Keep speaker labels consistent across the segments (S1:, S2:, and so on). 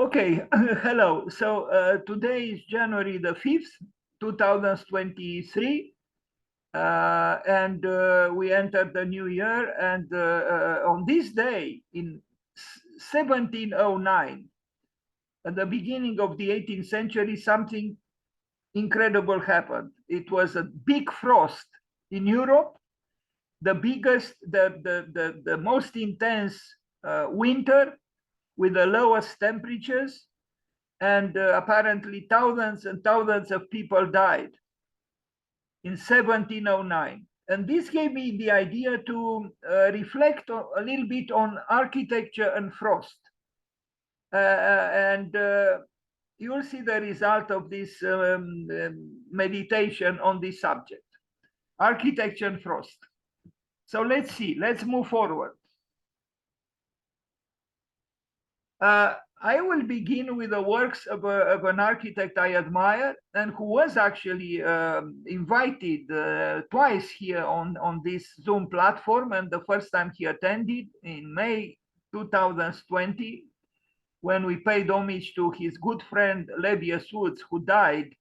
S1: Okay, hello. So today is January the 5th, 2023, and we entered the new year. And on this day in 1709, at the beginning of the 18th century, something incredible happened. It was a big frost in Europe, the biggest, the most intense winter with the lowest temperatures, and apparently thousands and thousands of people died in 1709. And this gave me the idea to reflect a little bit on architecture and frost. And you'll see the result of this meditation on this subject, architecture and frost. So let's see, let's move forward. I will begin with the works of an architect I admire and who was actually invited twice here on this Zoom platform. And the first time he attended in May 2020, when we paid homage to his good friend Lebbeus Woods, who died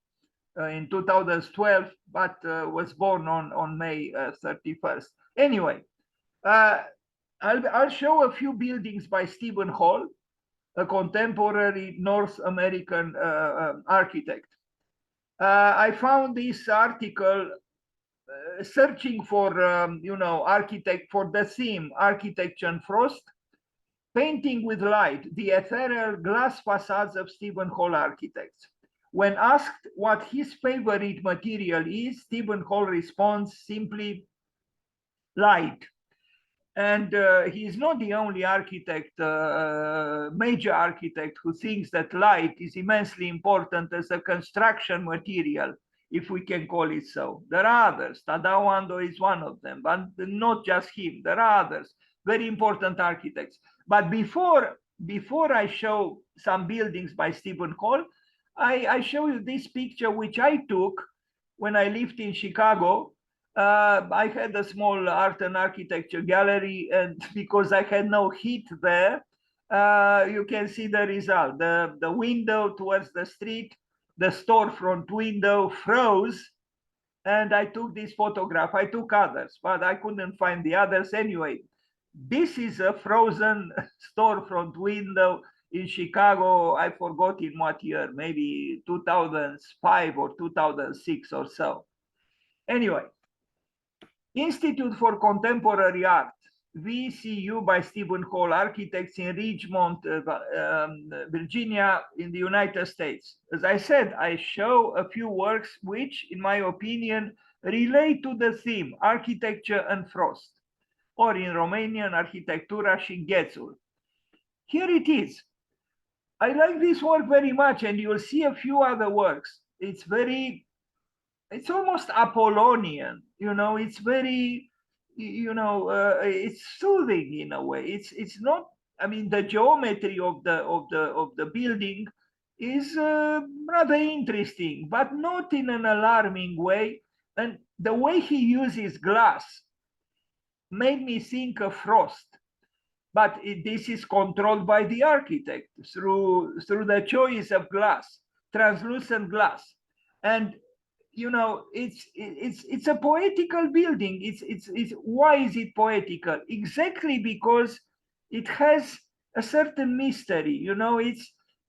S1: in 2012, but was born on May 31st. Anyway, I'll show a few buildings by Stephen Hall, a contemporary North American architect. I found this article searching for, architect for the theme, architecture and frost, painting with light, the ethereal glass facades of Stephen Hall architects. When asked what his favorite material is, Stephen Hall responds simply, light. And he's not the only architect, major architect, who thinks that light is immensely important as a construction material, if we can call it so. There are others. Tadao Ando is one of them, but not just him. There are others, very important architects. But before I show some buildings by Stephen Hall, I show you this picture, which I took when I lived in Chicago. I had a small art and architecture gallery, and because I had no heat there, you can see the result. The window towards the street, the storefront window froze, and I took this photograph. I took others, but I couldn't find the others anyway. This is a frozen storefront window in Chicago. I forgot in what year, maybe 2005 or 2006 or so. Anyway, Institute for Contemporary Art, VCU by Stephen Hall, architects in Richmond, Virginia, in the United States. As I said, I show a few works which, in my opinion, relate to the theme, architecture and frost, or in Romanian, arhitectura și ghețul. Here it is. I like this work very much, and you'll see a few other works. It's almost Apollonian, it's very, it's soothing in a way. It's not, I mean, the geometry of the building is rather interesting, but not in an alarming way. And the way he uses glass made me think of frost. But this is controlled by the architect through the choice of glass, translucent glass. And it's a poetical building. It's why is it poetical? Exactly because it has a certain mystery.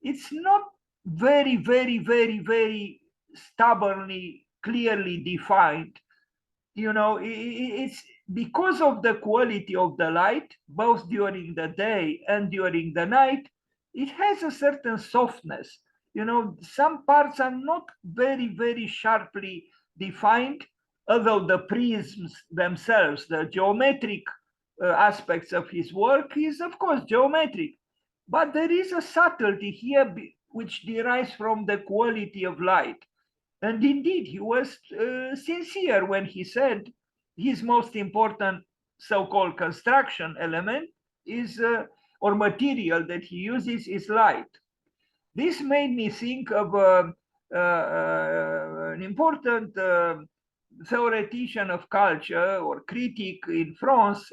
S1: It's not very, very, very, very stubbornly, clearly defined. It's because of the quality of the light, both during the day and during the night. It has a certain softness. Some parts are not very, very sharply defined, although the prisms themselves, the geometric aspects of his work is, of course, geometric. But there is a subtlety here which derives from the quality of light. And indeed, he was sincere when he said his most important so-called construction element is, or material that he uses, is light. This made me think of an important theoretician of culture or critic in France,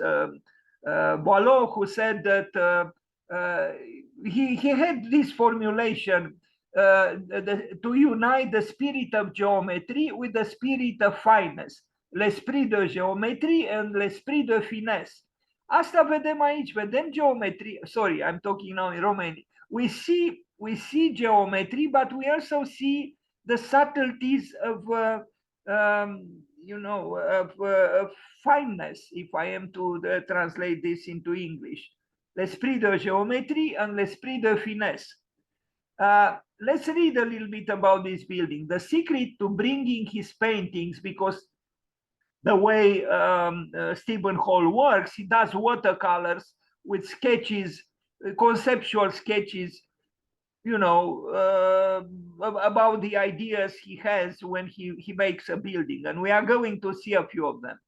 S1: Boileau, who said that he had this formulation to unite the spirit of geometry with the spirit of fineness, l'esprit de geometrie and l'esprit de finesse. Asta vedem aici, vedem geometry. Sorry, I'm talking now in Romanian. We see geometry, but we also see the subtleties of of fineness, if I am to translate this into English. L'esprit de géométrie and l'esprit de finesse. Let's read a little bit about this building. The secret to bringing his paintings, because the way Stephen Hall works, he does watercolors with sketches, conceptual sketches, about the ideas he has when he makes a building. And we are going to see a few of them.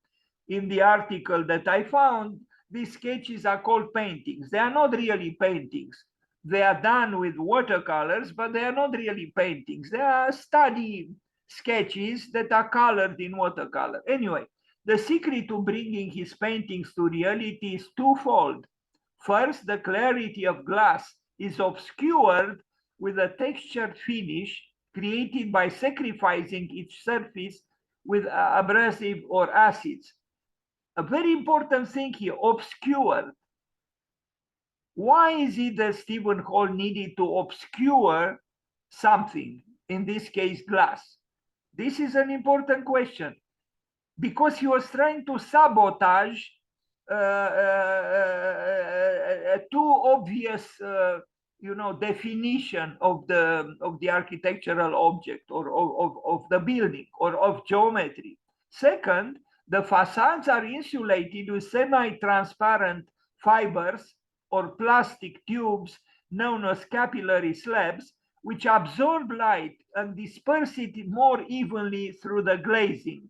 S1: In the article that I found, these sketches are called paintings. They are not really paintings. They are done with watercolors, but they are not really paintings. They are study sketches that are colored in watercolor. Anyway, the secret to bringing his paintings to reality is twofold. First, the clarity of glass is obscured with a textured finish created by sacrificing its surface with abrasive or acids. A very important thing here, obscure. Why is it that Stephen Hall needed to obscure something, in this case, glass? This is an important question, because he was trying to sabotage a too obvious definition of the architectural object or of the building or of geometry. Second, the facades are insulated with semi-transparent fibers or plastic tubes known as capillary slabs, which absorb light and disperse it more evenly through the glazing.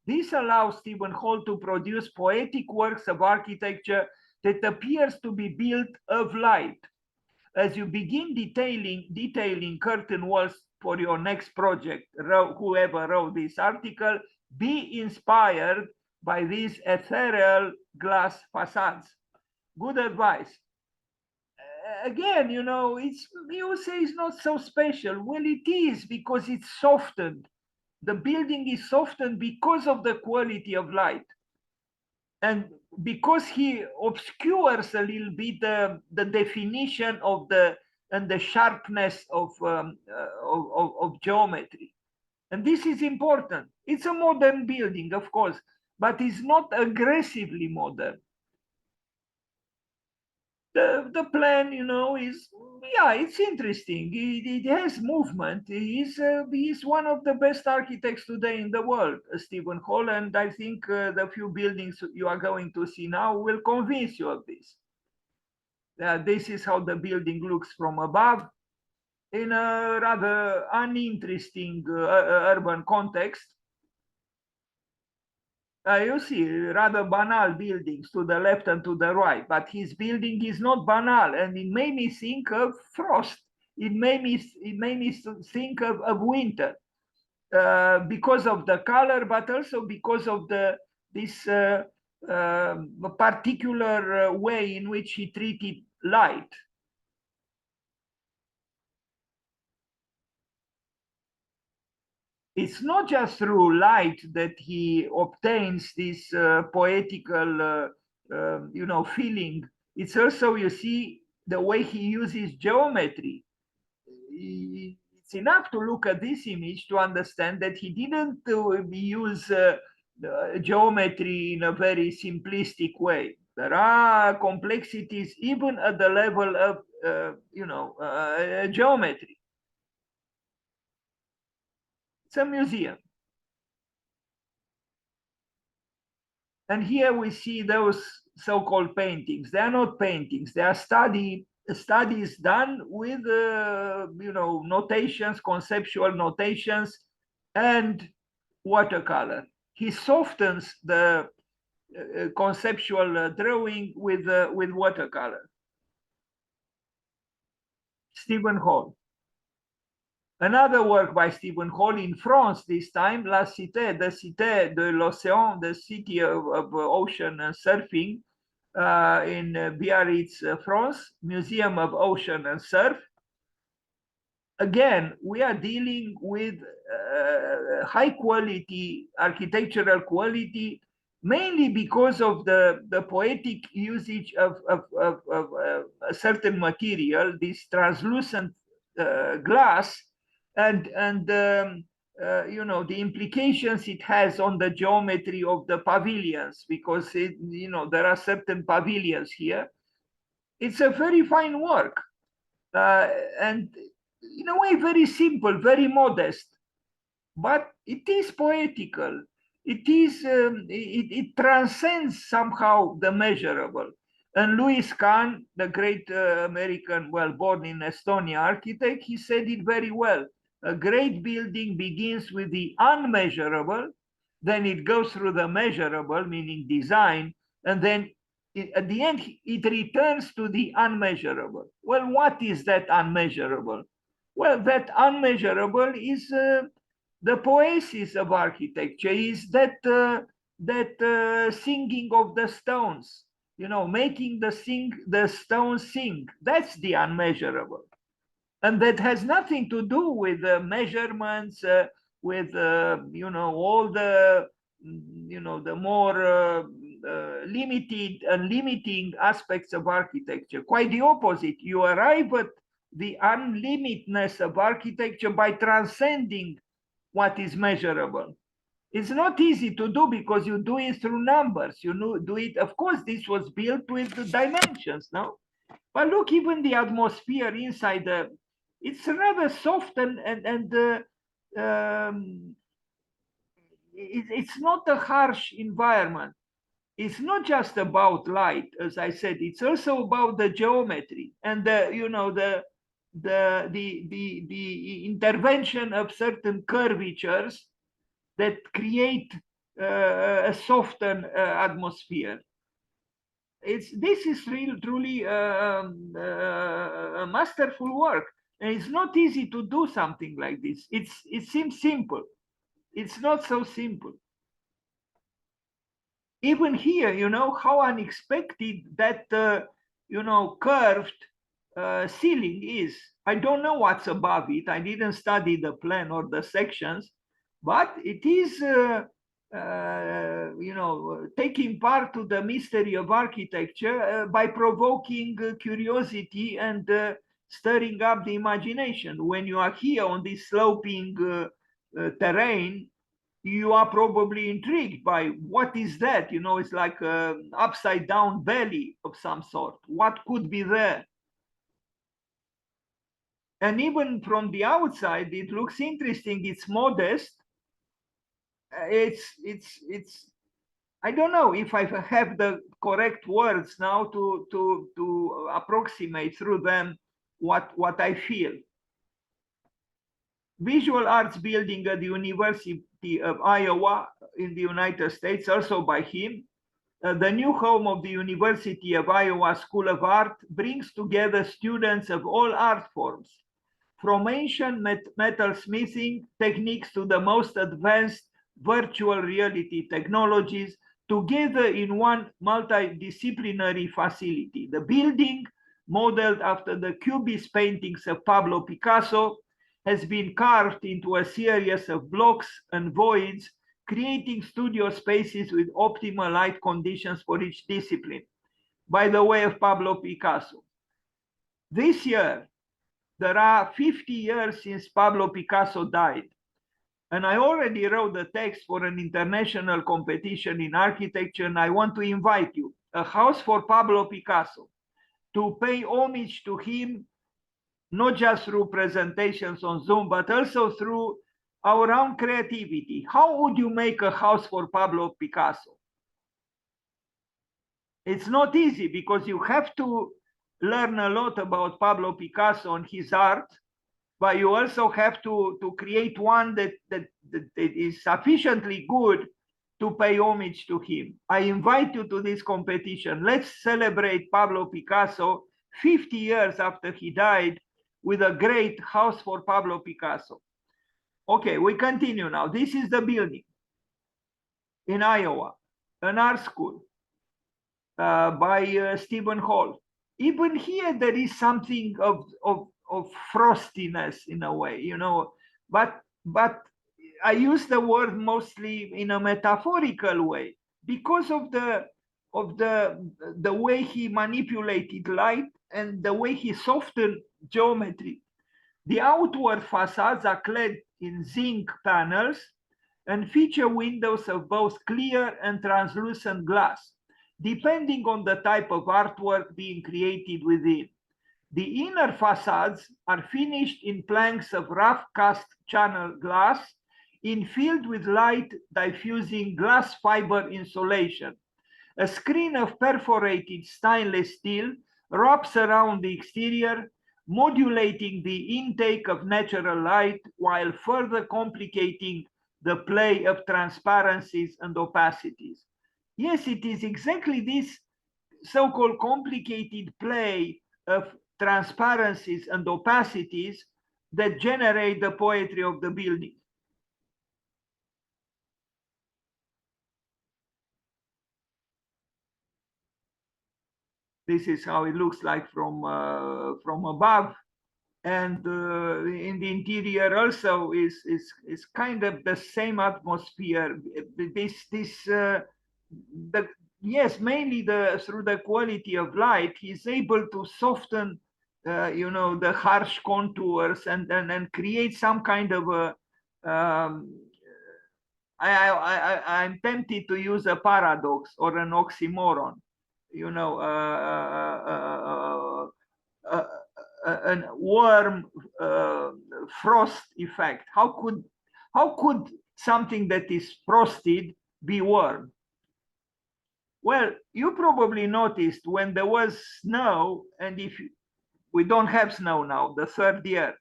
S1: This allows Stephen Hall to produce poetic works of architecture that appears to be built of light. As you begin detailing curtain walls for your next project, whoever wrote this article, be inspired by these ethereal glass facades. Good advice. Again, you say it's not so special. Well, it is, because it's softened. The building is softened because of the quality of light. And because he obscures a little bit the definition of the sharpness of geometry. And this is important. It's a modern building, of course, but it's not aggressively modern. The plan, is, it's interesting. It has movement. He's one of the best architects today in the world, Stephen Hall, and I think the few buildings you are going to see now will convince you of this. This is how the building looks from above in a rather uninteresting urban context. You see rather banal buildings to the left and to the right, but his building is not banal, and it made me think of frost. It made me think of winter because of the color, but also because of this particular way in which he treated light. It's not just through light that he obtains this poetical, feeling. It's also, you see, the way he uses geometry. It's enough to look at this image to understand that he didn't use geometry in a very simplistic way. There are complexities even at the level of, geometry. It's a museum. And here we see those so-called paintings. They are not paintings. They are studies done with, notations, conceptual notations, and watercolor. He softens the conceptual drawing with watercolor. Stephen Hall. Another work by Stephen Hall in France, this time, La Cité, the Cité de l'Océan, the city of ocean surfing, in Biarritz, France, Museum of Ocean and Surf. Again, we are dealing with high quality, architectural quality, mainly because of the poetic usage of a certain material, this translucent glass, and you know, the implications it has on the geometry of the pavilions, because you know, there are certain pavilions here. It's a very fine work, and in a way very simple, very modest, but it is poetical. It transcends somehow the measurable. And Louis Kahn, the great American, well, born in Estonia architect, he said it very well. A great building begins with the unmeasurable, then it goes through the measurable, meaning design, and then at the end, it returns to the unmeasurable. Well, what is that unmeasurable? Well, that unmeasurable is the poesis of architecture, is that singing of the stones, you know, making the stones sing. That's the unmeasurable, and that has nothing to do with measurements, with you know, all the you know, the more limited and limiting aspects of architecture. Quite the opposite. You arrive at the unlimitedness of architecture by transcending what is measurable. It's not easy to do because you do it through numbers. You know, do it. Of course, this was built with the dimensions, no? But look, even the atmosphere inside the, it's rather soft and it's not a harsh environment. It's not just about light, as I said. It's also about the geometry and the, you know, the intervention of certain curvatures that create a softened atmosphere. This is truly a masterful work, and it's not easy to do something like this. It seems simple. It's not so simple. Even here, you know, how unexpected that you know, curved ceiling is. I don't know what's above it. I didn't study the plan or the sections, but it is you know, taking part to the mystery of architecture by provoking curiosity and stirring up the imagination. When you are here on this sloping terrain, you are probably intrigued by what is that? You know, it's like an upside down belly of some sort. What could be there? And even from the outside, it looks interesting. It's modest. It's I don't know if I have the correct words now to approximate through them what I feel. Visual arts building at the University of Iowa in the United States, also by him. The new home of the University of Iowa School of Art brings together students of all art forms, from ancient metal smithing techniques to the most advanced virtual reality technologies, together in one multidisciplinary facility. The building, modeled after the Cubist paintings of Pablo Picasso, has been carved into a series of blocks and voids, creating studio spaces with optimal light conditions for each discipline. By the way of Pablo Picasso, this year, there are 50 years since Pablo Picasso died. And I already wrote the text for an international competition in architecture, and I want to invite you, a house for Pablo Picasso, to pay homage to him, not just through presentations on Zoom, but also through our own creativity. How would you make a house for Pablo Picasso? It's not easy because you have to learn a lot about Pablo Picasso and his art, but you also have to create one that is sufficiently good to pay homage to him. I invite you to this competition. Let's celebrate Pablo Picasso 50 years after he died with a great house for Pablo Picasso. Okay, we continue now. This is the building in Iowa, an art school. by Stephen Hall. Even here, there is something of frostiness in a way, you know, but I use the word mostly in a metaphorical way because of the way he manipulated light and the way he softened geometry. The outward facades are clad in zinc panels and feature windows of both clear and translucent glass, depending on the type of artwork being created within. The inner facades are finished in planks of rough cast channel glass infilled with light diffusing glass fiber insulation. A screen of perforated stainless steel wraps around the exterior, modulating the intake of natural light while further complicating the play of transparencies and opacities. Yes, it is exactly this so-called complicated play of transparencies and opacities that generate the poetry of the building. This is how it looks like from above, and in the interior also is kind of the same atmosphere. The yes, mainly through the quality of light, he's able to soften, you know, the harsh contours and create some kind of a. I'm tempted to use a paradox or an oxymoron, you know, a warm frost effect. How could something that is frosted be warm? Well, you probably noticed when there was snow, and if we don't have snow now, the third year,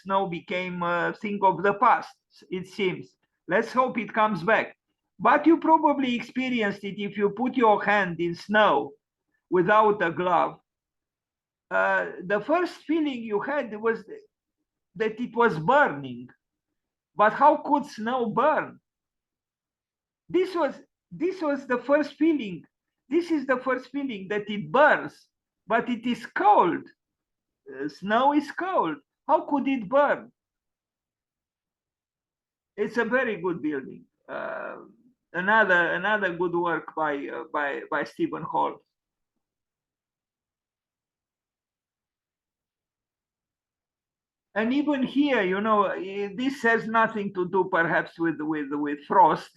S1: snow became a thing of the past, it seems. Let's hope it comes back. But you probably experienced it if you put your hand in snow without a glove. The first feeling you had was that it was burning. But how could snow burn? This was the first feeling. This is the first feeling that it burns, but it is cold. Snow is cold. How could it burn? It's a very good building. Another good work by Stephen Hall. And even here, you know, this has nothing to do perhaps with frost,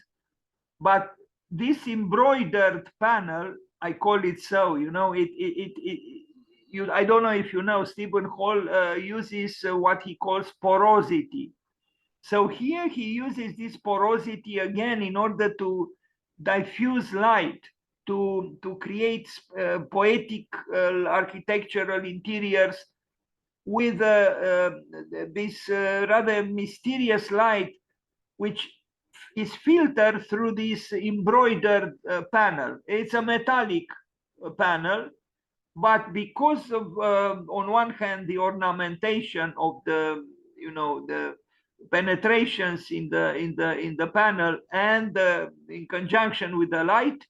S1: but this embroidered panel, I call it so, you know, I don't know if you know, Stephen Hall uses what he calls porosity. So here he uses this porosity again in order to diffuse light, to create poetic architectural interiors with this rather mysterious light, which is filtered through this embroidered panel. It's a metallic panel, but because of, on one hand, the ornamentation of the, you know, the penetrations in the panel, and in conjunction with the light,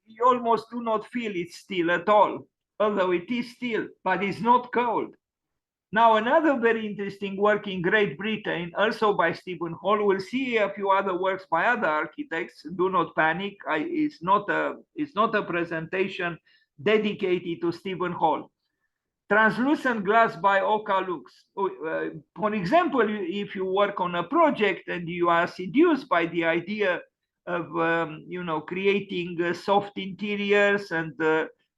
S1: you almost do not feel it steel at all, although it is steel, but it's not cold. Now, another very interesting work in Great Britain, also by Stephen Hall. We'll see a few other works by other architects. Do not panic. It's not a presentation dedicated to Stephen Hall. Translucent glass by Oka Lux. For example, if you work on a project and you are seduced by the idea of you know, creating soft interiors and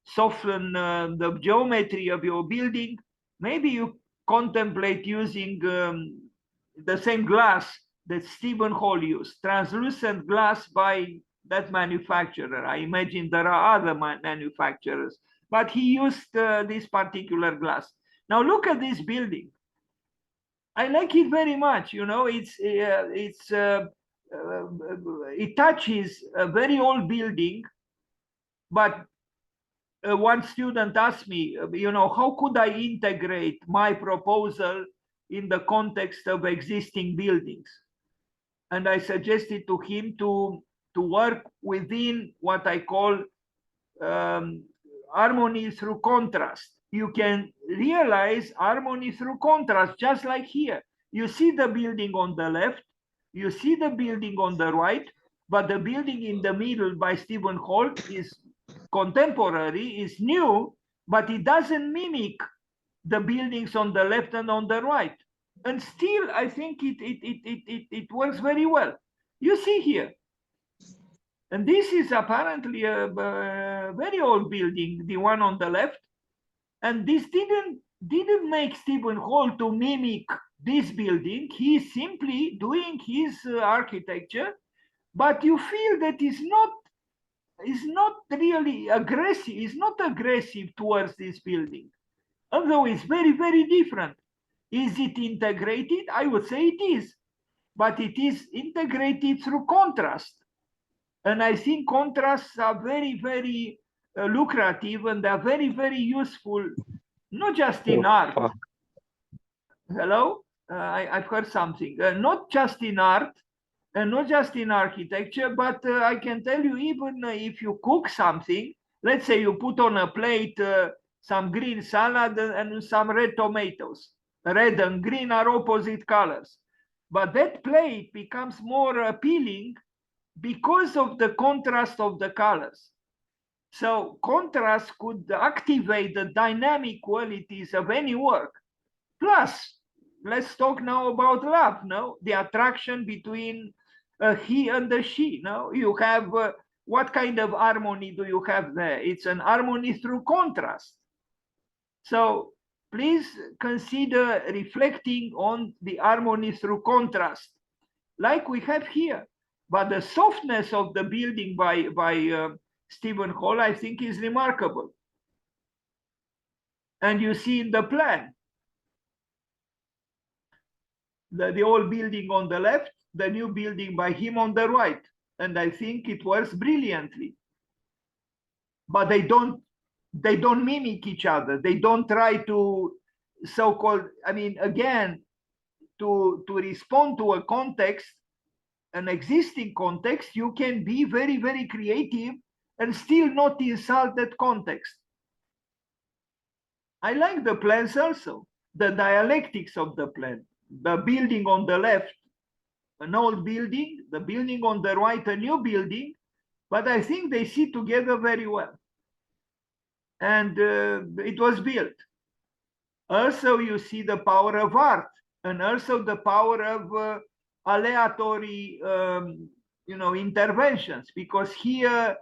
S1: soften the geometry of your building, maybe you contemplate using the same glass that Stephen Hall used, translucent glass by that manufacturer. I imagine there are other manufacturers, but he used this particular glass. Now look at this building. I like it very much. You know, it touches a very old building, but one student asked me, you know, how could I integrate my proposal in the context of existing buildings? And I suggested to him to to work within what I call harmony through contrast. You can realize harmony through contrast, just like here. You see the building on the left, you see the building on the right, but the building in the middle by Stephen Holt is contemporary, is new, but it doesn't mimic the buildings on the left and on the right. And still, I think it works very well. You see here, and this is apparently a very old building, the one on the left. And this didn't make Stephen Hall to mimic this building. He's simply doing his architecture, but you feel that is not really aggressive. It's not aggressive towards this building, although it's very, very different. Is it integrated? I would say it is, but it is integrated through contrast. And I think contrasts are very, very lucrative, and they're very, very useful, not just in art. Hello? I've heard something. Not just in art, and not just in architecture, but I can tell you, even if you cook something, let's say you put on a plate some green salad and some red tomatoes. Red and green are opposite colors. But that plate becomes more appealing because of the contrast of the colors. So contrast could activate the dynamic qualities of any work. Plus, let's talk now about love, no? The attraction between he and the she, no? You have, what kind of harmony do you have there? It's an harmony through contrast. So please consider reflecting on the harmony through contrast, like we have here. But the softness of the building by Stephen Hall, I think, is remarkable. And you see in the plan, the old building on the left, the new building by him on the right. And I think it works brilliantly. But they don't mimic each other. They don't try to so-called, I mean, again, to respond to a context, an existing context, you can be very, very creative and still not insult that context. I like the plans also, the dialectics of the plan. The building on the left, an old building, the building on the right, a new building, but I think they sit together very well. And it was built. Also, you see the power of art, and also the power of aleatory, interventions, because here,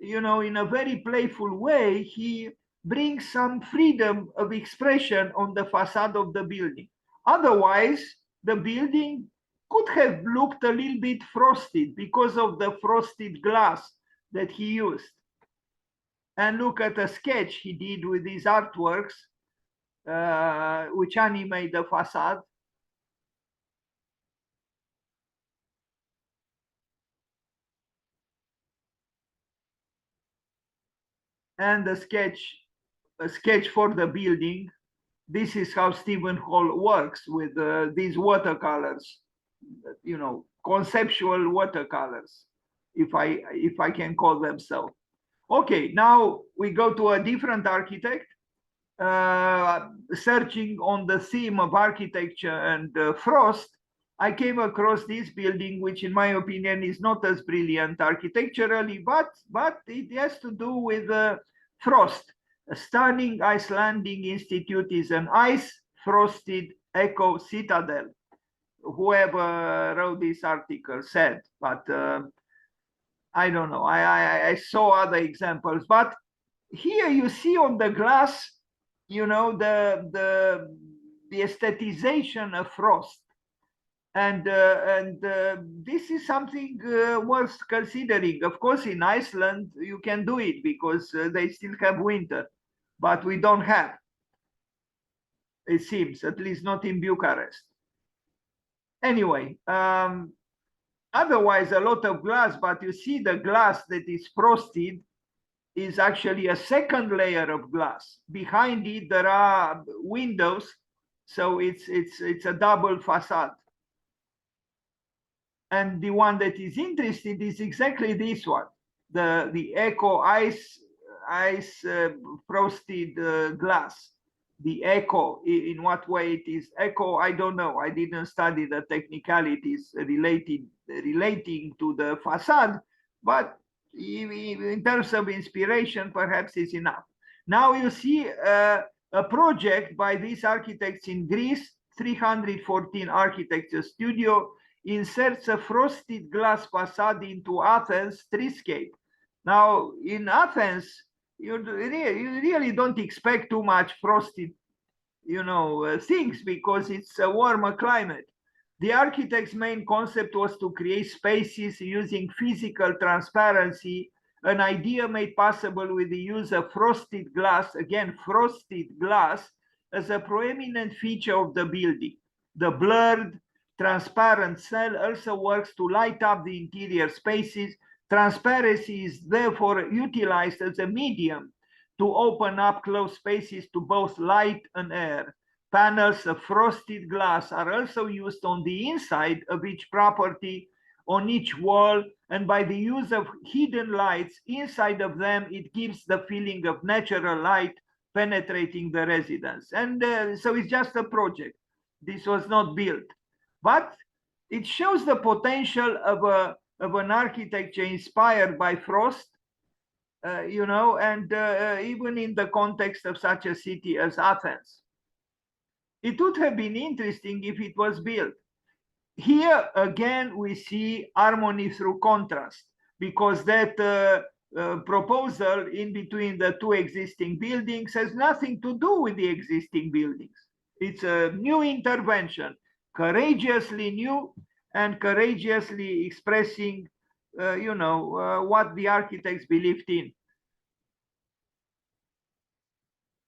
S1: in a very playful way, he brings some freedom of expression on the facade of the building. Otherwise, the building could have looked a little bit frosted because of the frosted glass that he used. And look at a sketch he did with his artworks, which animate the facade. And a sketch for the building. This is how Stephen Hall works with these watercolors, conceptual watercolors, if I can call them so. Okay, now we go to a different architect, searching on the theme of architecture and frost. I came across this building, which in my opinion is not as brilliant architecturally, but it has to do with frost. A stunning Icelandic institute is an ice-frosted eco citadel. Whoever wrote this article said, but I don't know. I saw other examples, but here you see on the glass, the aestheticization of frost. And this is something worth considering. Of course, in Iceland, you can do it because they still have winter, but we don't have, it seems, at least not in Bucharest. Anyway, otherwise, a lot of glass, but you see the glass that is frosted is actually a second layer of glass. Behind it, there are windows, so it's a double facade. And the one that is interesting is exactly this one, the echo ice frosted glass. The echo, in what way it is echo, I don't know. I didn't study the technicalities relating to the facade, but in terms of inspiration, perhaps it's enough. Now you see a project by these architects in Greece, 314 architecture studio, inserts a frosted glass facade into Athens streetscape. Now, in Athens, you really don't expect too much frosted, things, because it's a warmer climate. The architect's main concept was to create spaces using physical transparency, an idea made possible with the use of frosted glass, again, frosted glass, as a prominent feature of the building. The blurred, transparent cell also works to light up the interior spaces. Transparency is therefore utilized as a medium to open up closed spaces to both light and air. Panels of frosted glass are also used on the inside of each property, on each wall, and by the use of hidden lights inside of them, it gives the feeling of natural light penetrating the residence. And so it's just a project. This was not built, but it shows the potential of an architecture inspired by frost, and even in the context of such a city as Athens. It would have been interesting if it was built. Here again, we see harmony through contrast, because that proposal in between the two existing buildings has nothing to do with the existing buildings. It's a new intervention, courageously new and courageously expressing what the architects believed in.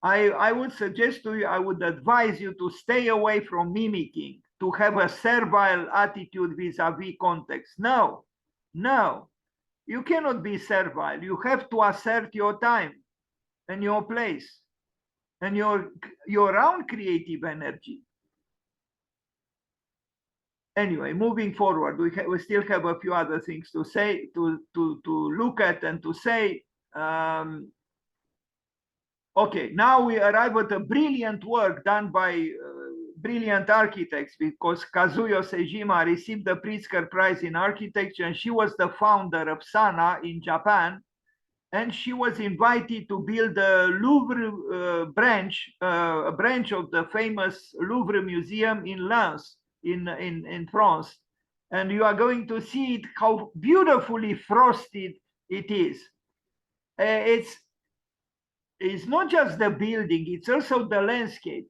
S1: I would suggest to you, I would advise you to stay away from mimicking, to have a servile attitude vis-a-vis context. No, you cannot be servile. You have to assert your time and your place and your own creative energy. Anyway, moving forward, we still have a few other things to say, to look at and to say. Okay, now we arrive at a brilliant work done by brilliant architects, because Kazuyo Sejima received the Pritzker Prize in Architecture, and she was the founder of Sana in Japan. And she was invited to build a Louvre branch, a branch of the famous Louvre Museum in Lens, in France. And you are going to see it, how beautifully frosted it is. It's not just the building, it's also the landscape.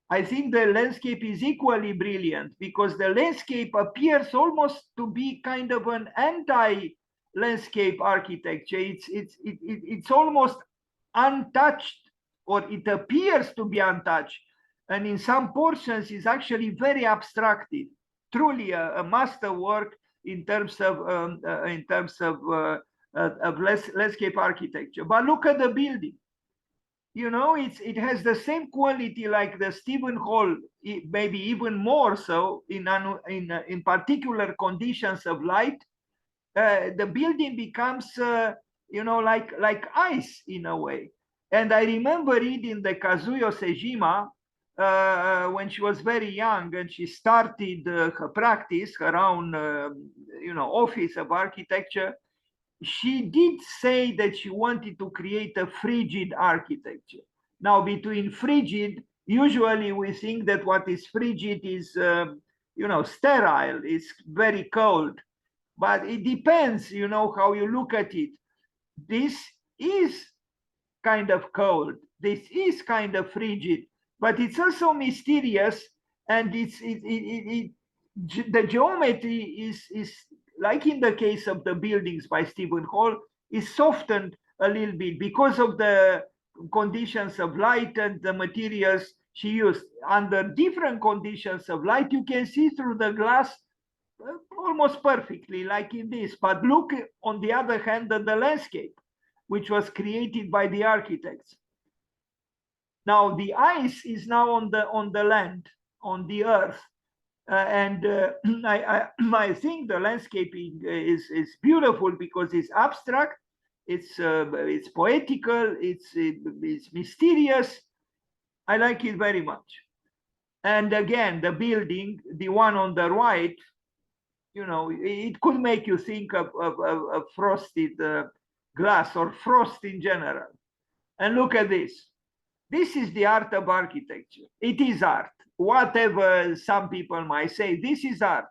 S1: I think the landscape is equally brilliant, because the landscape appears almost to be kind of an anti-landscape architecture. It's almost untouched, or it appears to be untouched. And in some portions is actually very abstracted, truly a masterwork in terms of landscape architecture. But look at the building. It has the same quality like the Stephen Hall, maybe even more so in particular conditions of light. The building becomes, like ice in a way. And I remember reading the Kazuyo Sejima when she was very young, and she started her practice, her own, office of architecture. She did say that she wanted to create a frigid architecture. Now, between frigid, usually we think that what is frigid is, sterile, it's very cold. But it depends, how you look at it. This is kind of cold. This is kind of frigid, but it's also mysterious, and the geometry is like in the case of the buildings by Stephen Hall, is softened a little bit because of the conditions of light and the materials she used. Under different conditions of light, you can see through the glass almost perfectly, like in this. But look, on the other hand, at the landscape, which was created by the architects. Now, the ice is now on the land, on the earth. I think the landscaping is beautiful because it's abstract, it's poetical, it's mysterious. I like it very much. And again, the building, the one on the right, you know, it could make you think of frosted glass or frost in general. And look at this. This is the art of architecture. It is art. Whatever some people might say, this is art.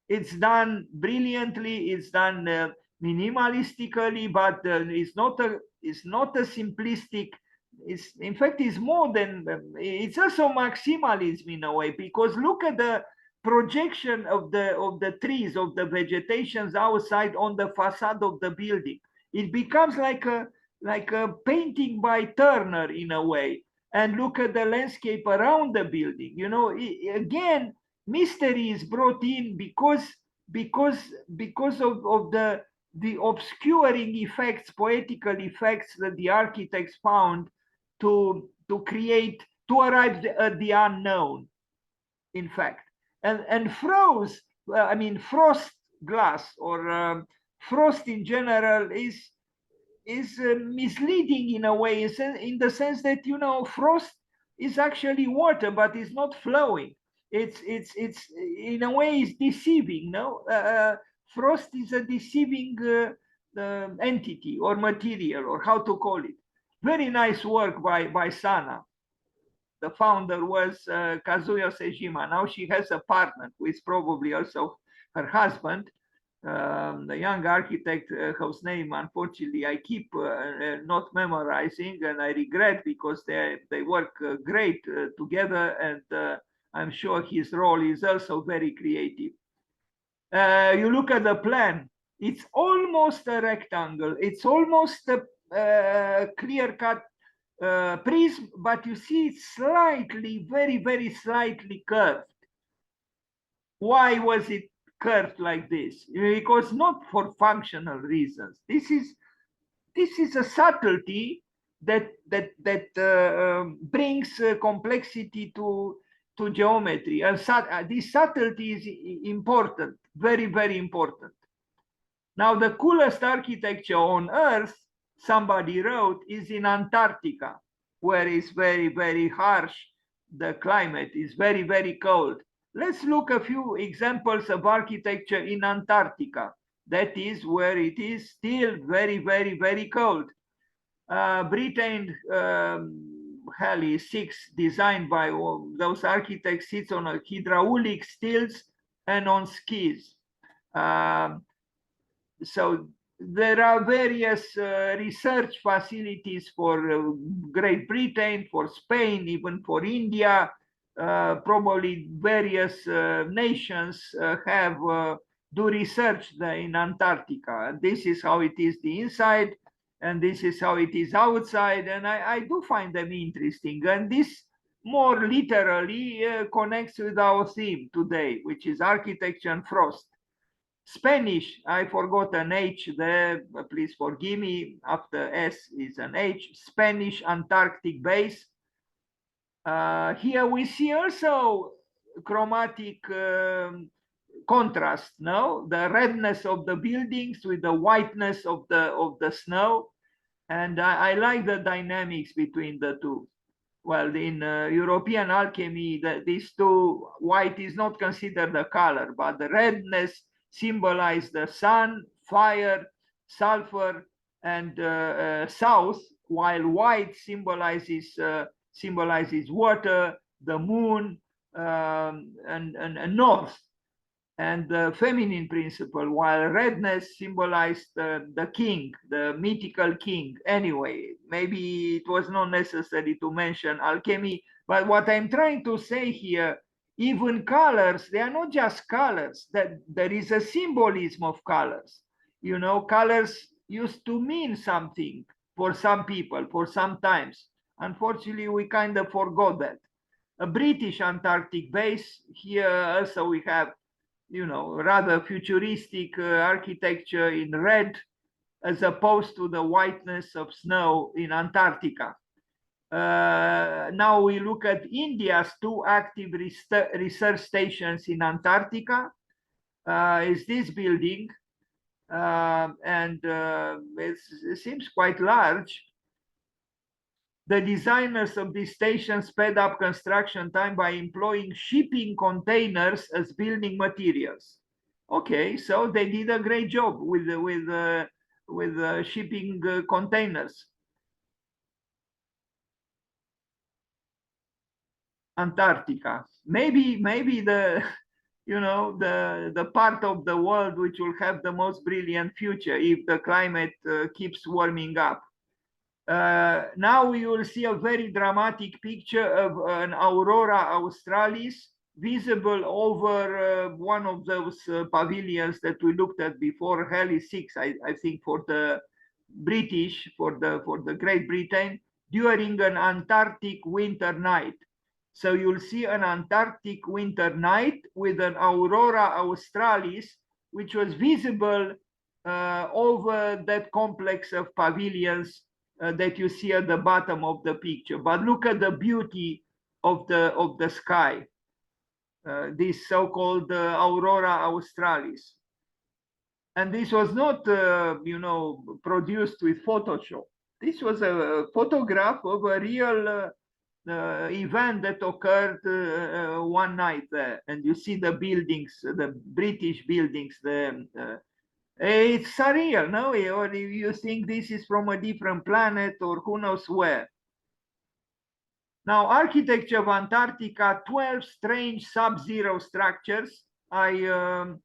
S1: It's done brilliantly. It's done minimalistically, but it's not a simplistic. It's, in fact, it's more than, it's also maximalism in a way, because look at the projection of the trees, of the vegetations outside on the facade of the building. It becomes like a painting by Turner in a way. And look at the landscape around the building. You know, again, mystery is brought in because of the obscuring effects, poetical effects that the architects found to create, to arrive at the unknown, in fact. And frost glass, or frost in general, is misleading in a way, in the sense that, you know, frost is actually water, but it's not flowing. It's in a way it's deceiving. No, frost is a deceiving entity or material, or how to call it. Very nice work by Sana. The founder was Kazuya Sejima. Now she has a partner who is probably also her husband, the young architect whose name, unfortunately, I keep not memorizing, and I regret, because they work great together, and I'm sure his role is also very creative. You look at the plan, it's almost a rectangle, it's almost a clear-cut prism, but you see it's slightly, very, very slightly curved. Why was it curved like this? Because not for functional reasons. This is a subtlety that brings complexity to geometry, and this subtlety is important, very, very important. Now, the coolest architecture on Earth, somebody wrote, is in Antarctica, where it's very, very harsh. The climate is very, very cold. Let's look a few examples of architecture in Antarctica. That is where it is still very, very, very cold. Britain Halley 6, designed by those architects, sits on hydraulic stilts and on skis. So there are various research facilities for Great Britain, for Spain, even for India. Probably various nations do research in Antarctica. And this is how it is the inside, and this is how it is outside. And I do find them interesting. And this more literally connects with our theme today, which is architecture and frost. Spanish, I forgot an H there, please forgive me. After S is an H. Spanish Antarctic base. Here we see also chromatic contrast, no? The redness of the buildings with the whiteness of the snow. And I like the dynamics between the two. Well, in European alchemy, these two, white is not considered a color, but the redness symbolizes the sun, fire, sulfur, and south, while white symbolizes water, the moon, and north. And the feminine principle, while redness symbolized the king, the mythical king. Anyway, maybe it was not necessary to mention alchemy, but what I'm trying to say here, even colors, they are not just colors, that there is a symbolism of colors. You know, colors used to mean something for some people, for some times. Unfortunately, we kind of forgot that. A British Antarctic base, here also we have, you know, rather futuristic architecture in red, as opposed to the whiteness of snow in Antarctica. Now we look at India's 2 active research stations in Antarctica. Is this building, and it seems quite large. The designers of this station sped up construction time by employing shipping containers as building materials. Okay, so they did a great job with shipping containers. Antarctica, maybe the the part of the world which will have the most brilliant future if the climate keeps warming up. Now you will see a very dramatic picture of an aurora australis visible over one of those pavilions that we looked at before, Heli 6, I think, for the British, for the Great Britain, during an Antarctic winter night. So you'll see an Antarctic winter night with an aurora australis, which was visible over that complex of pavilions that you see at the bottom of the picture. But look at the beauty of the sky, this so-called aurora australis. And this was not, produced with Photoshop. This was a photograph of a real event that occurred one night there. And you see the buildings, the British buildings, it's surreal, no? Or you think this is from a different planet or who knows where. Now, architecture of Antarctica, 12 strange sub-zero structures. That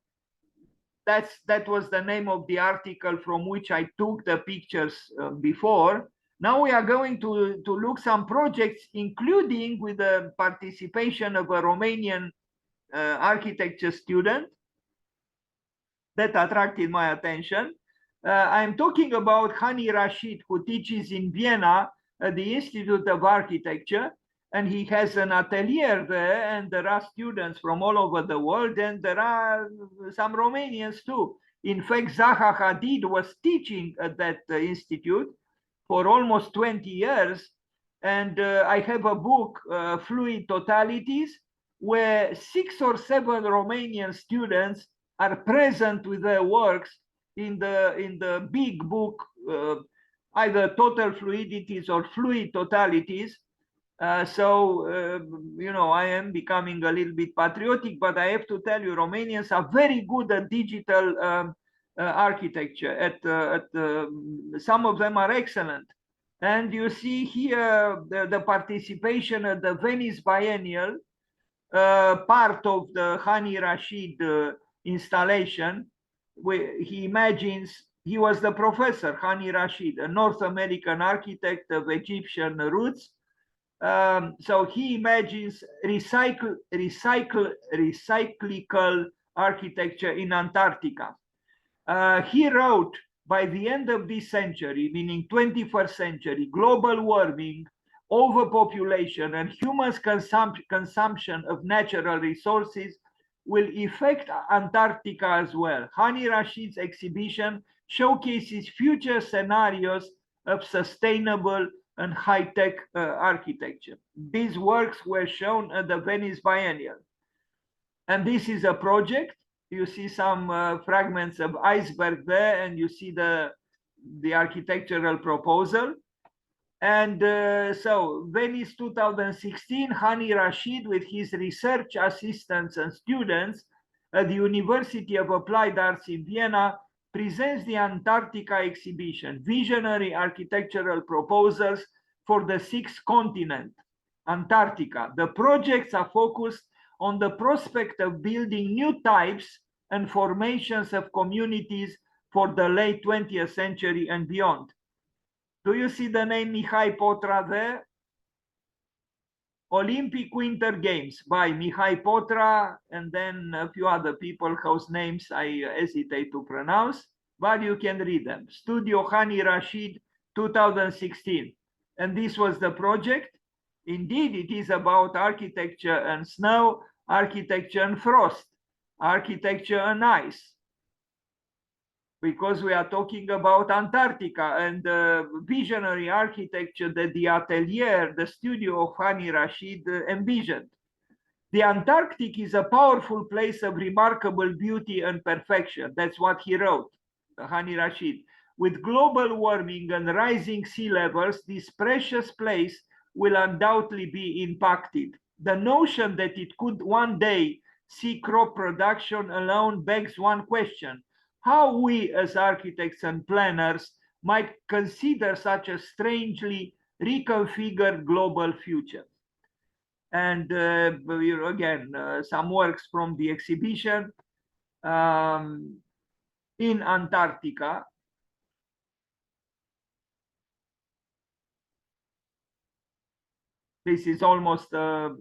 S1: was the name of the article from which I took the pictures before. Now we are going to look some projects, including with the participation of a Romanian architecture student that attracted my attention. I'm talking about Hani Rashid, who teaches in Vienna at the Institute of Architecture, and he has an atelier there, and there are students from all over the world, and there are some Romanians too. In fact, Zaha Hadid was teaching at that institute for almost 20 years, and I have a book, Fluid Totalities, where 6 or 7 Romanian students are present with their works in the big book, either Total Fluidities or Fluid Totalities. I am becoming a little bit patriotic, but I have to tell you, Romanians are very good at digital architecture. Some of them are excellent. And you see here the participation at the Venice Biennial, part of the Hani Rashid installation, where he imagines, he was the professor, Hani Rashid, a North American architect of Egyptian roots. So he imagines recyclical architecture in Antarctica. He wrote, by the end of this century, meaning 21st century, global warming, overpopulation, and humans' consumption of natural resources will affect Antarctica as well. Hani Rashid's exhibition showcases future scenarios of sustainable and high-tech architecture. These works were shown at the Venice Biennial. And this is a project. You see some fragments of iceberg there, and you see the architectural proposal. And so Venice 2016, Hani Rashid with his research assistants and students at the University of Applied Arts in Vienna presents the Antarctica exhibition, visionary architectural proposals for the 6th continent, Antarctica. The projects are focused on the prospect of building new types and formations of communities for the late 20th century and beyond. Do you see the name Mihai Potra there? Olympic Winter Games by Mihai Potra, and then a few other people whose names I hesitate to pronounce, but you can read them. Studio Hani Rashid 2016. And this was the project. Indeed, it is about architecture and snow, architecture and frost, architecture and ice, because we are talking about Antarctica and the visionary architecture that the atelier, the studio of Hani Rashid envisioned. The Antarctic is a powerful place of remarkable beauty and perfection. That's what he wrote, Hani Rashid. With global warming and rising sea levels, this precious place will undoubtedly be impacted. The notion that it could one day see crop production alone begs one question: how we as architects and planners might consider such a strangely reconfigured global future. And again, some works from the exhibition in Antarctica. This is almost a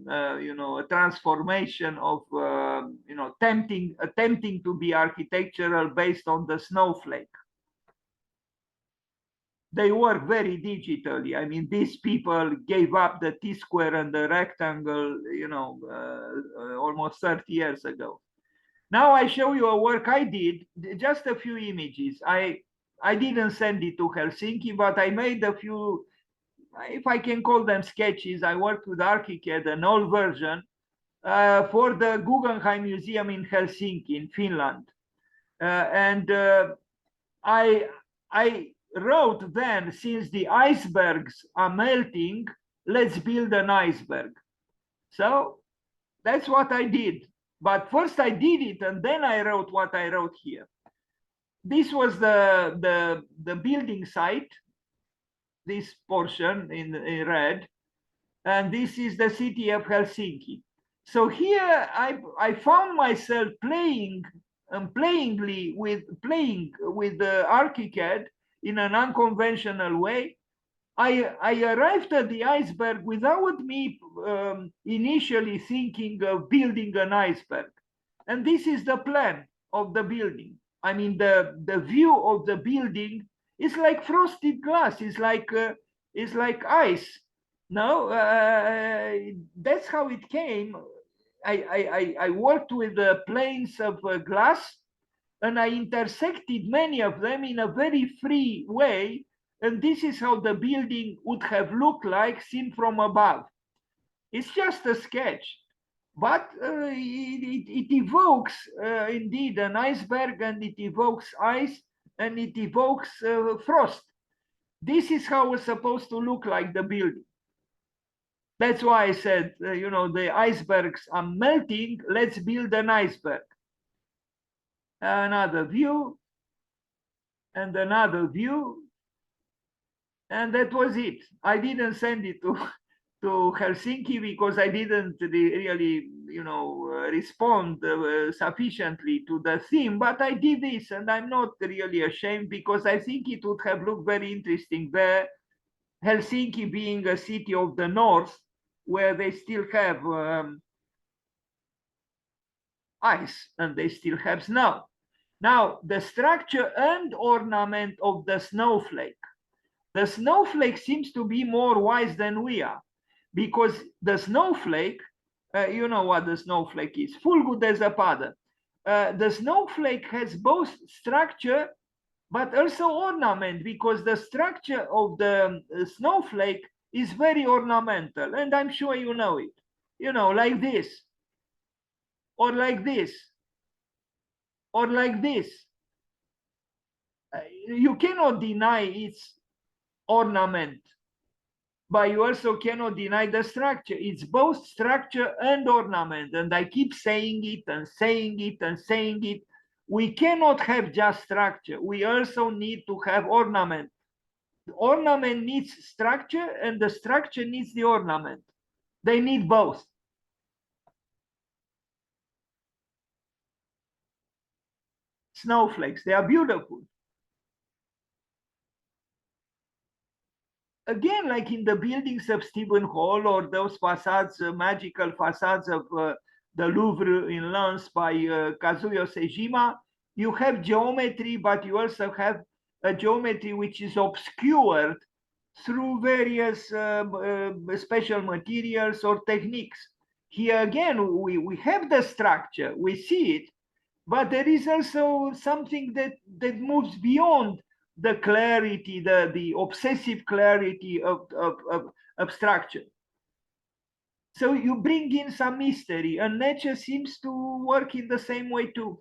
S1: transformation of attempting to be architectural based on the snowflake. They work very digitally. I mean, these people gave up the T-square and the rectangle, almost 30 years ago. Now I show you a work I did, just a few images. I didn't send it to Helsinki, but I made a few, if I can call them sketches. I worked with ArchiCAD, an old version, for the Guggenheim Museum in Helsinki, in Finland. And I wrote then, since the icebergs are melting, let's build an iceberg. So that's what I did. But first I did it, and then I wrote what I wrote here. This was the building site, this portion in red, and this is the city of Helsinki. So here I found myself playing with the ArchiCAD in an unconventional way. I arrived at the iceberg without me initially thinking of building an iceberg. And this is the plan of the building. I mean, the view of the building is like frosted glass. It's like ice. No, that's how it came. I worked with the planes of glass, and I intersected many of them in a very free way. And this is how the building would have looked like seen from above. It's just a sketch, but it evokes indeed an iceberg, and it evokes ice, and it evokes frost. This is how it's supposed to look like the building. That's why I said, the icebergs are melting, let's build an iceberg. Another view, and another view, and that was it. I didn't send it to Helsinki because I didn't really, respond sufficiently to the theme, but I did this, and I'm not really ashamed, because I think it would have looked very interesting there. Helsinki being a city of the north, where they still have ice, and they still have snow. Now, the structure and ornament of the snowflake. The snowflake seems to be more wise than we are, because the snowflake, you know what the snowflake is, fulgul de zăpadă. The snowflake has both structure but also ornament, because the structure of the snowflake is very ornamental, and I'm sure you know it. Like this, or like this, or like this. You cannot deny its ornament, but you also cannot deny the structure. It's both structure and ornament, and I keep saying it and saying it and saying it. We cannot have just structure. We also need to have ornament. The ornament needs structure, and the structure needs the ornament. They need both. Snowflakes, they are beautiful. Again, like in the buildings of Stephen Hall, or those facades, magical facades of the Louvre in Lens by Kazuyo Sejima, you have geometry, but you also have a geometry which is obscured through various special materials or techniques. Here again, we have the structure, we see it, but there is also something that moves beyond the clarity, the obsessive clarity of structure. So you bring in some mystery, and nature seems to work in the same way too.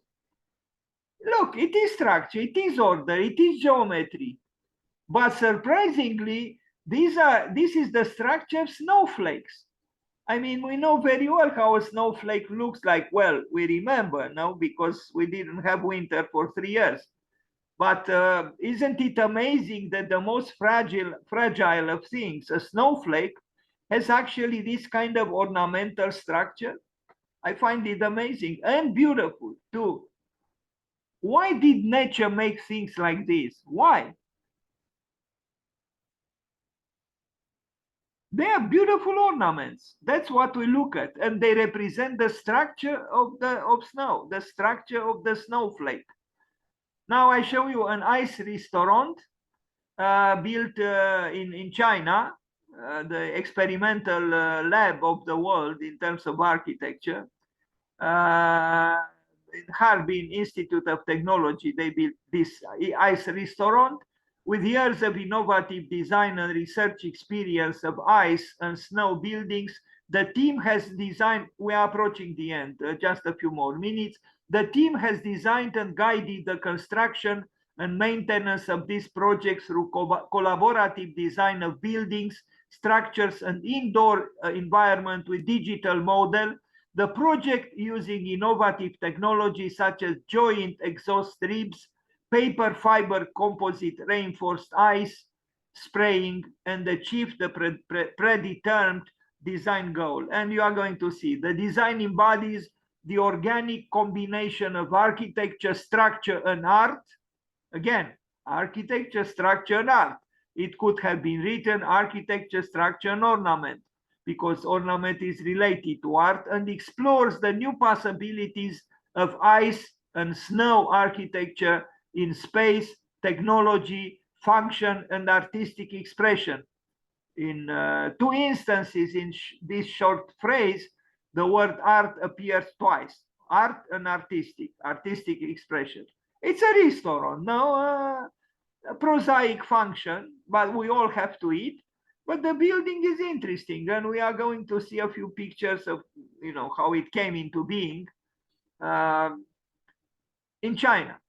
S1: Look, it is structure, it is order, it is geometry, but surprisingly, this is the structure of snowflakes. I mean, we know very well how a snowflake looks like. Well, we remember now because we didn't have winter for 3 years. But isn't it amazing that the most fragile of things, a snowflake, has actually this kind of ornamental structure? I find it amazing and beautiful too. Why did nature make things like this? Why? They are beautiful ornaments. That's what we look at, and they represent the structure of snow, the structure of the snowflake. Now I show you an ice restaurant built in China, the experimental lab of the world in terms of architecture. In Harbin Institute of Technology, they built this ice restaurant with years of innovative design and research experience of ice and snow buildings. The team has designed, we are approaching the end, just a few more minutes. The team has designed and guided the construction and maintenance of this project through collaborative design of buildings, structures, and indoor environment with digital model. The project, using innovative technology such as joint exhaust ribs, paper fiber composite reinforced ice spraying, and achieved the predetermined design goal. And you are going to see the design embodies the organic combination of architecture, structure, and art. Again, architecture, structure, and art. It could have been written architecture, structure, and ornament, because ornament is related to art and explores the new possibilities of ice and snow architecture in space, technology, function, and artistic expression. In two instances in this short phrase, the word art appears twice: art and artistic expression. It's a restaurant, no a prosaic function, but we all have to eat. But the building is interesting, and we are going to see a few pictures of, how it came into being in China.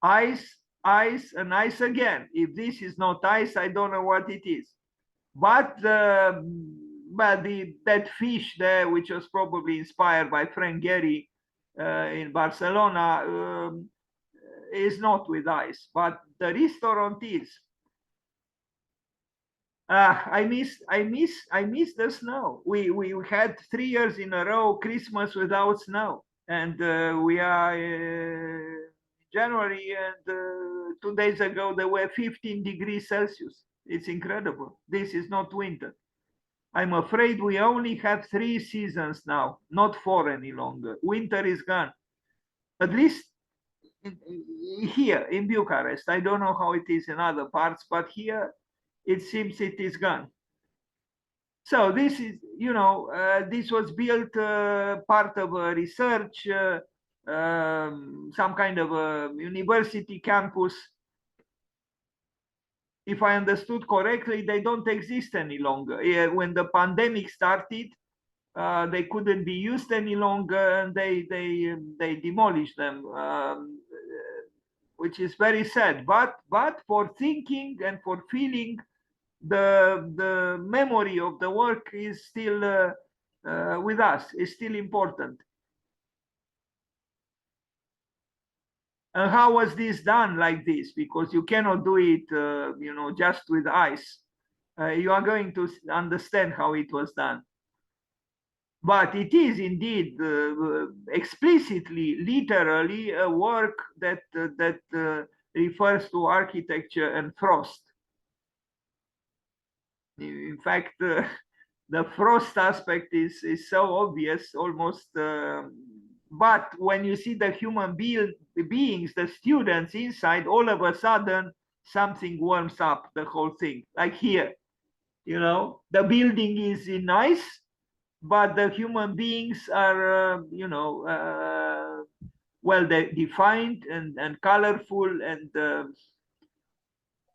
S1: Ice, ice, and ice again. If this is not ice, I don't know what it is. But that fish there, which was probably inspired by Frank Gehry in Barcelona, is not with ice, but the restaurant is. I miss the snow. We had 3 years in a row Christmas without snow, and we are January, and 2 days ago there were 15 degrees Celsius. It's incredible. This is not winter. I'm afraid we only have 3 seasons now, not 4 any longer. Winter is gone, at least here in Bucharest. I don't know how it is in other parts, but here it seems it is gone. So this is, this was built part of a research, some kind of a university campus. If I understood correctly, they don't exist any longer. When the pandemic started, they couldn't be used any longer, and they demolished them, which is very sad. But for thinking and for feeling, the memory of the work is still with us, is still important. And how was this done like this? Because you cannot do it, just with ice. You are going to understand how it was done. But it is indeed explicitly, literally, a work that refers to architecture and frost. In fact, the frost aspect is so obvious, almost. But when you see the human beings, the students inside, all of a sudden something warms up the whole thing. Like here, the building is in ice, but the human beings are, well defined and colorful and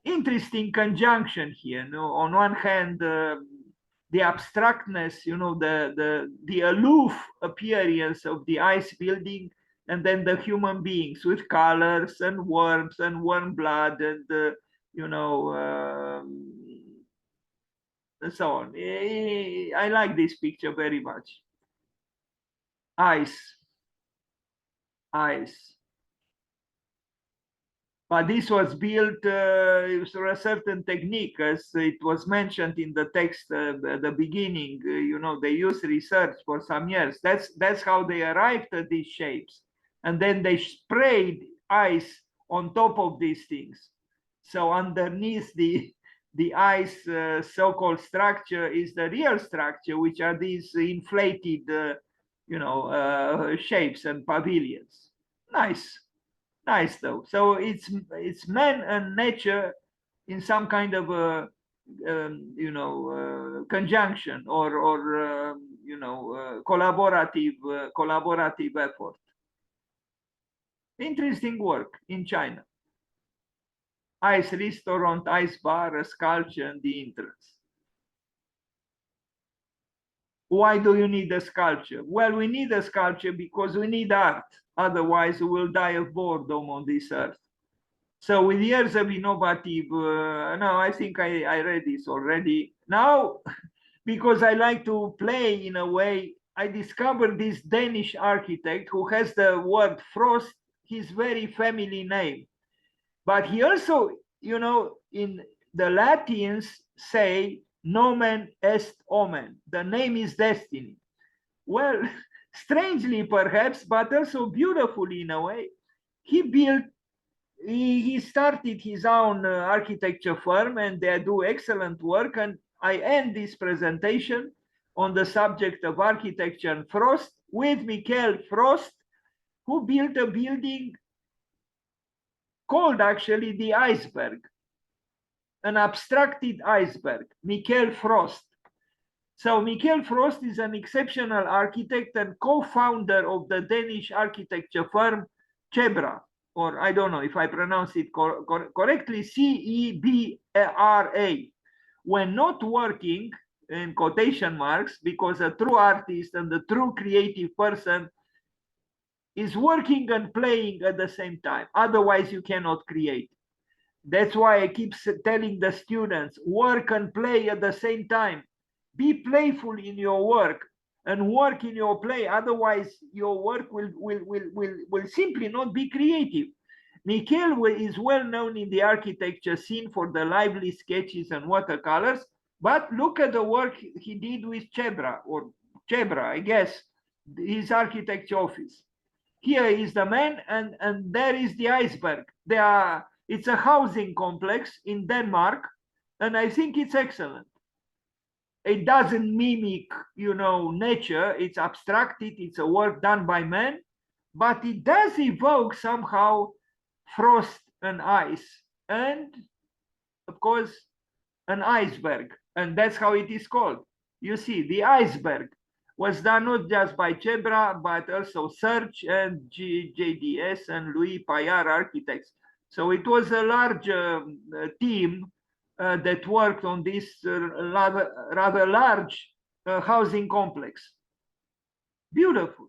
S1: interesting conjunction here. You know, on one hand, the abstractness, you know, the aloof appearance of the ice building, and then the human beings with colors and warmth and warm blood and you know, and so on. I like this picture very much. Ice, ice. But this was built through a certain technique, as it was mentioned in the text at the beginning. You know, they used research for some years. That's how they arrived at these shapes, and then they sprayed ice on top of these things. So underneath the ice so-called structure is the real structure, which are these inflated, you know, shapes and pavilions. Nice. Nice though. So it's man and nature in some kind of a you know conjunction or you know collaborative effort. Interesting work in China. Ice restaurant, ice bar, a sculpture, and the entrance. Why do you need a sculpture? Well, we need a sculpture because we need art. Otherwise, we will die of boredom on this earth. So with years of innovative, no, I think I read this already. Now, because I like to play in a way, I discovered this Danish architect who has the word frost, his very family name. But he also, you know, in the Latins say, nomen est omen. The name is destiny. Well, strangely perhaps, but also beautifully in a way, he started his own architecture firm, and they do excellent work. And I end this presentation on the subject of architecture and frost with Michael Frost, who built a building called actually the iceberg, an abstracted iceberg, Michael Frost. So Michael Frost is an exceptional architect and co-founder of the Danish architecture firm Cebra, or I don't know if I pronounce it correctly, Cebra. When not working, in quotation marks, because a true artist and a true creative person is working and playing at the same time. Otherwise, you cannot create. That's why I keep telling the students, work and play at the same time. Be playful in your work and work in your play. Otherwise, your work will simply not be creative. Michael is well known in the architecture scene for the lively sketches and watercolors, but look at the work he did with Cebra, I guess, his architecture office. Here is the man, and there is the iceberg. It's a housing complex in Denmark, and I think it's excellent. It doesn't mimic, you know, nature. It's abstracted. It's a work done by man, but it does evoke somehow frost and ice, and of course, an iceberg, and that's how it is called. You see, the iceberg was done not just by Cebra, but also Search and JDS and Louis Payard architects. So it was a large team that worked on this rather large housing complex. Beautiful.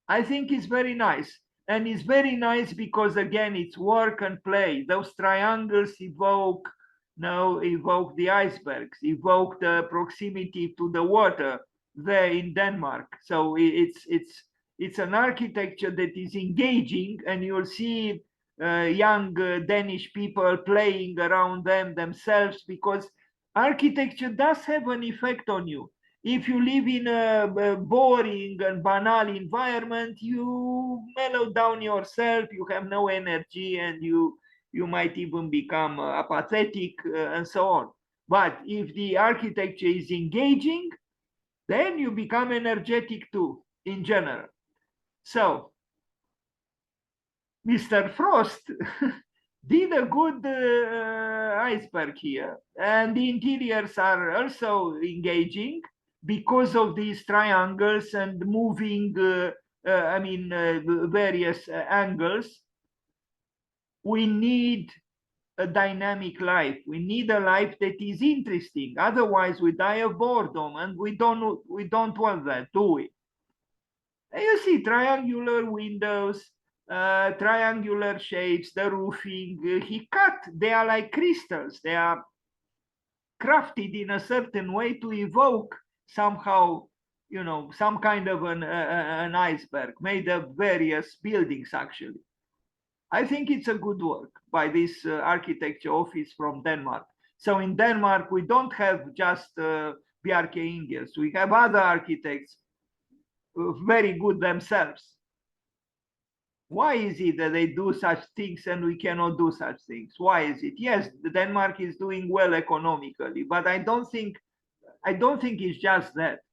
S1: I think it's very nice. And it's very nice because, again, it's work and play. Those triangles evoke the icebergs, evoke the proximity to the water there in Denmark. So it's an architecture that is engaging, and you'll see young Danish people playing around themselves, because architecture does have an effect on you. If you live in a boring and banal environment, you mellow down yourself, you have no energy, and you might even become apathetic and so on. But if the architecture is engaging, then you become energetic too, in general. So Mr. Frost did a good iceberg here, and the interiors are also engaging because of these triangles and moving various angles. We need a dynamic life. We need a life that is interesting. Otherwise, we die of boredom, and we don't want that, do we? And you see triangular windows, triangular shapes, the roofing. He cut. They are like crystals. They are crafted in a certain way to evoke somehow, some kind of an iceberg made of various buildings, actually. I think it's a good work by this architecture office from Denmark. So in Denmark, we don't have just Bjarke Ingels. We have other architects very good themselves. Why is it that they do such things and we cannot do such things? Why is it? Yes, Denmark is doing well economically, but I don't think it's just that.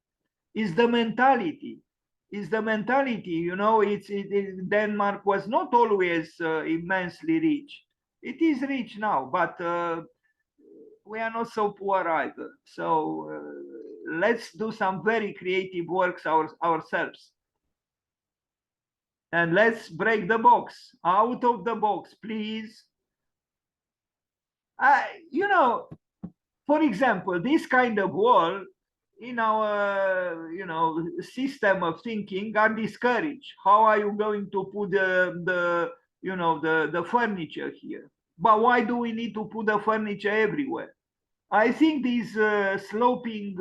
S1: It's the mentality. It's the mentality. Denmark was not always immensely rich. It is rich now, but we are not so poor either. So let's do some very creative works ourselves. And let's break the box, out of the box, please. For example, this kind of wall in our, system of thinking are discouraged. How are you going to put the furniture here? But why do we need to put the furniture everywhere? I think these sloping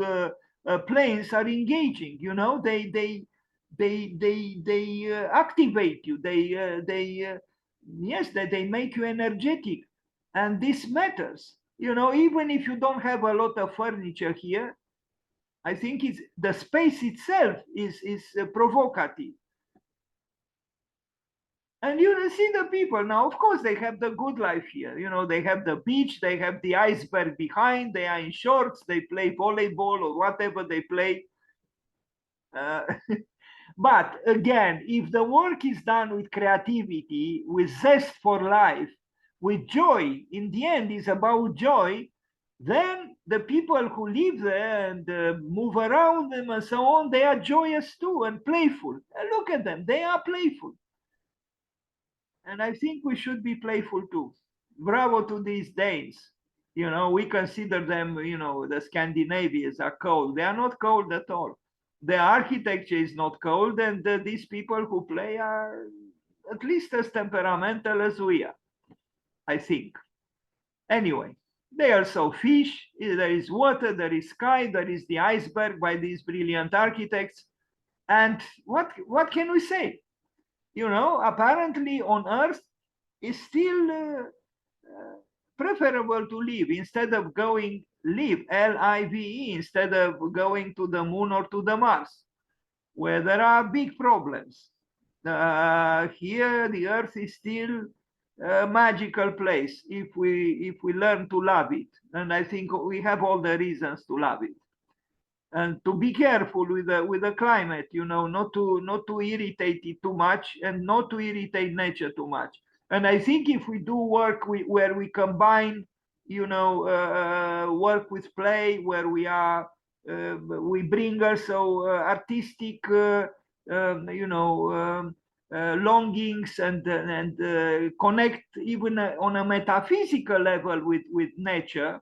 S1: planes are engaging. They activate you. They make you energetic, and this matters. Even if you don't have a lot of furniture here, I think it's the space itself is provocative. And you see the people now, of course, they have the good life here. They have the beach, they have the iceberg behind, they are in shorts, they play volleyball or whatever they play. But again, if the work is done with creativity, with zest for life, with joy, in the end is about joy, then the people who live there and move around them and so on, they are joyous too and playful. And look at them, they are playful. And I think we should be playful too. Bravo to these Danes. We consider them, the Scandinavians are cold. They are not cold at all. The architecture is not cold, and these people who play are at least as temperamental as we are, I think. Anyway, they also fish, there is water, there is sky, there is the iceberg by these brilliant architects. And what can we say? Apparently on Earth is still preferable to live instead of live, L-I-V-E, instead of going to the moon or to the Mars, where there are big problems. Here, the Earth is still a magical place if we learn to love it. And I think we have all the reasons to love it. And to be careful with the climate, not to irritate it too much and not to irritate nature too much. And I think if we do work where we combine, work with play, where we bring also artistic, longings and connect even on a metaphysical level with nature,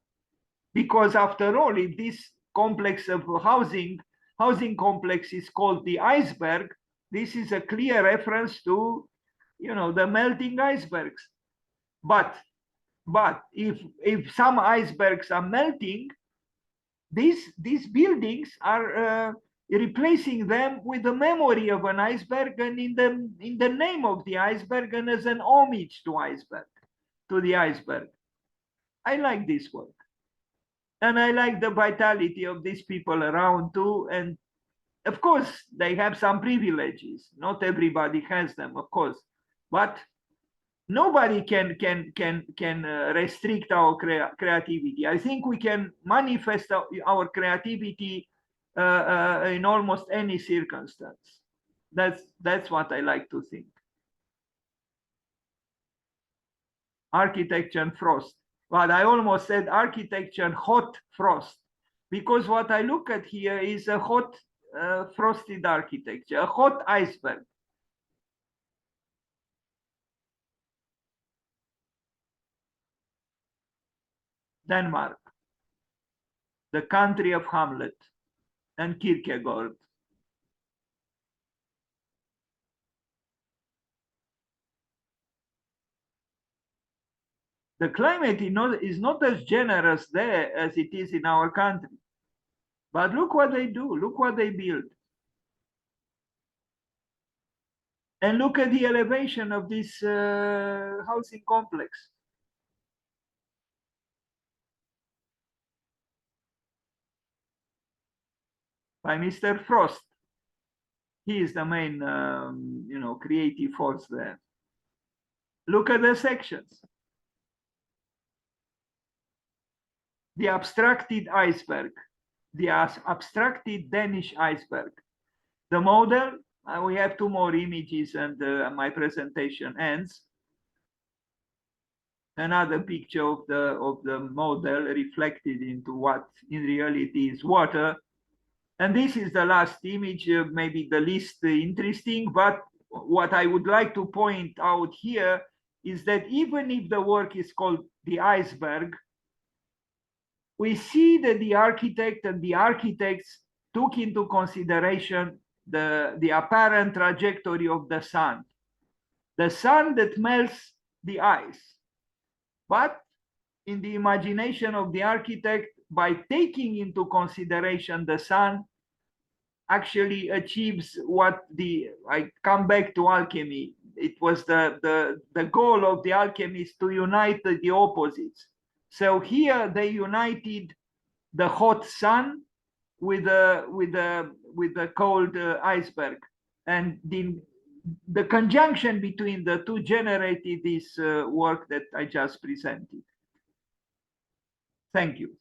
S1: because after all, if this complex of housing complex is called the iceberg, this is a clear reference to, the melting icebergs. But if some icebergs are melting, these buildings are replacing them with the memory of an iceberg, and in the name of the iceberg, and as an homage to the iceberg. I like this work. And I like the vitality of these people around too. And of course, they have some privileges. Not everybody has them, of course. But nobody can restrict our creativity. I think we can manifest our creativity in almost any circumstance. That's what I like to think. Architecture and frost. But I almost said architecture and hot frost, because what I look at here is a hot frosted architecture, a hot iceberg. Denmark, the country of Hamlet and Kierkegaard. The climate is not as generous there as it is in our country. But look what they do, look what they build. And look at the elevation of this housing complex. By Mr. Frost. He is the main, creative force there. Look at the sections. The abstracted iceberg, the abstracted Danish iceberg. The model, we have two more images and my presentation ends. Another picture of the model reflected into what in reality is water. And this is the last image, maybe the least interesting, but what I would like to point out here is that even if the work is called the iceberg, we see that the architect and the architects took into consideration the apparent trajectory of the sun that melts the ice. But in the imagination of the architect, by taking into consideration the sun, actually achieves what I come back to alchemy. It was the goal of the alchemists to unite the opposites. So here they united the hot sun with the cold iceberg, and the conjunction between the two generated this work that I just presented. Thank you.